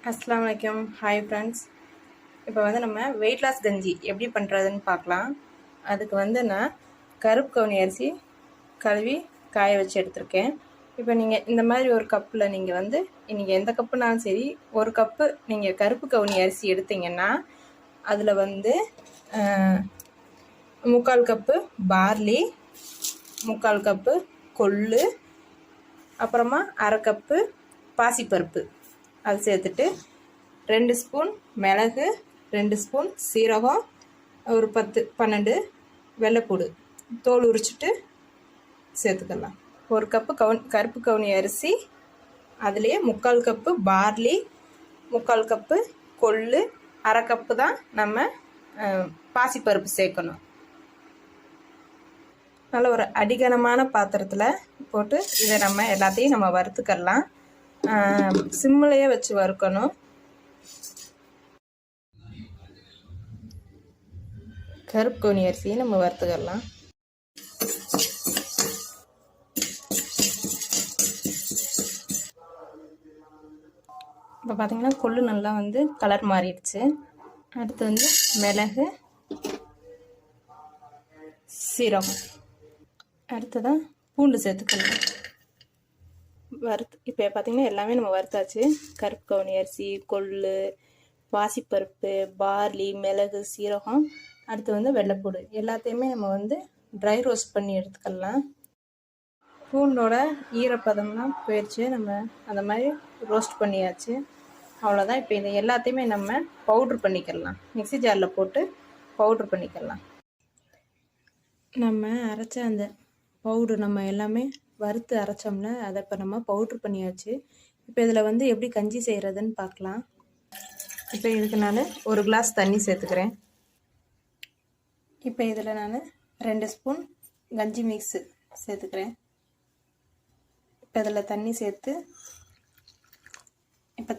அஸ்ஸலாமு அலைக்கும். Hi friends. இப்போ வந்து நம்ம வெயிட் லாஸ் கஞ்சி எப்படி பண்ணுறதுன்னு பார்க்கலாம். அதுக்கு வந்து நான் கருப்பு கவுனி அரிசி கழுவி காய வச்சு எடுத்திருக்கேன். இப்போ நீங்கள் இந்த மாதிரி ஒரு கப்பில் நீங்கள் வந்து நீங்கள் எந்த கப்புனாலும் சரி, ஒரு கப்பு நீங்கள் கருப்பு கவுனி அரிசி எடுத்தீங்கன்னா அதில் வந்து 3/4 கப்பு பார்லி, 3/4 கப்பு கொள்ளு, அப்புறமா 1/2 கப்பு பாசிப்பருப்பு அது சேர்த்துட்டு 2 ஸ்பூன் மிளகு, 2 ஸ்பூன் சீரகம், ஒரு 10-12 வெள்ளைப்பூடு தோல் உரிச்சிட்டு சேர்த்துக்கலாம். ஒரு கப்பு கருப்பு கவுனி அரிசி, அதுலேயே 3/4 கப்பு பார்லி, 3/4 கப்பு கொள்ளு, 1/2 கப்பு தான் நம்ம பாசிப்பருப்பு சேர்க்கணும். நல்ல ஒரு அடிகனமான பாத்திரத்தில் போட்டு இதை நம்ம எல்லாத்தையும் நம்ம வறுத்துக்கலாம். சிம்மிலேயே வச்சு வறுக்கணும். கருப்பு கவுனி அரிசியை நம்ம வறுத்துக்கலாம். இப்போ பார்த்தீங்கன்னா கொள்ளு நல்லா வந்து கலர் மாறிடுச்சு. அடுத்து வந்து மிளகு, சீரகம், அடுத்ததான் பூண்டு சேர்த்துக்கலாம். இப்போ பார்த்தீங்கன்னா எல்லாமே நம்ம வறுத்தாச்சு. கருப்பு கவுனி அரிசி, கொள்ளு, பாசிப்பருப்பு, பார்லி, மிளகு, சீரகம், அடுத்து வந்து வெள்ளைப்பூடு எல்லாத்தையுமே நம்ம வந்து ட்ரை ரோஸ்ட் பண்ணி எடுத்துக்கலாம். பூண்டோட ஈரப்பதம்லாம் போயிடுச்சு. நம்ம அந்த மாதிரி ரோஸ்ட் பண்ணியாச்சு. அவ்வளோதான். இப்போ இதை எல்லாத்தையுமே நம்ம பவுட்ரு பண்ணிக்கலாம். மிக்ஸி ஜாரில் போட்டு பவுட்ரு பண்ணிக்கலாம். நம்ம அரைச்ச அந்த பவுட்ரு நம்ம எல்லாமே வறுத்து அரைச்சோம்ல, அதை இப்போ நம்ம பவுட்ரு பண்ணியாச்சு. இப்போ இதில் வந்து எப்படி கஞ்சி செய்கிறதுன்னு பார்க்கலாம். இப்போ இதுக்கு நான் 1 கிளாஸ் தண்ணி சேர்த்துக்கிறேன். இப்போ இதில் நான் 2 ஸ்பூன் கஞ்சி மிக்ஸு சேர்த்துக்கிறேன். இப்போ இதில்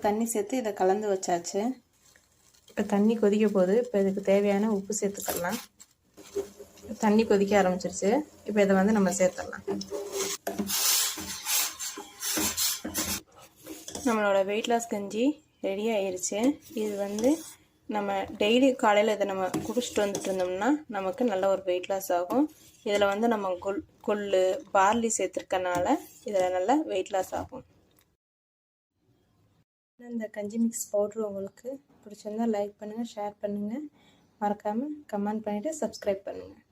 தண்ணி சேர்த்து இதை கலந்து வச்சாச்சு. இப்போ தண்ணி கொதிக்க போகுது. இப்போ இதுக்கு தேவையான உப்பு சேர்த்துக்கலாம். தண்ணி கொதிக்க ஆரம்பிச்சிருச்சு. இப்போ இதை வந்து நம்ம சேர்த்துடலாம். நம்மளோட வெயிட் லாஸ் கஞ்சி ரெடி ஆயிடுச்சு. இது வந்து நம்ம டெய்லி காலையில் இதை நம்ம குடிச்சிட்டு வந்துட்டு இருந்தோம்னா நமக்கு நல்ல ஒரு வெயிட் லாஸ் ஆகும். இதில் வந்து நம்ம கொள்ளு, பார்லி சேர்த்துருக்கனால இதில் நல்ல வெயிட் லாஸ் ஆகும். இந்த கஞ்சி மிக்ஸ் பவுட்ரு உங்களுக்கு பிடிச்சிருந்தா லைக் பண்ணுங்கள், ஷேர் பண்ணுங்கள், மறக்காமல் கமெண்ட் பண்ணிவிட்டு சப்ஸ்கிரைப் பண்ணுங்கள்.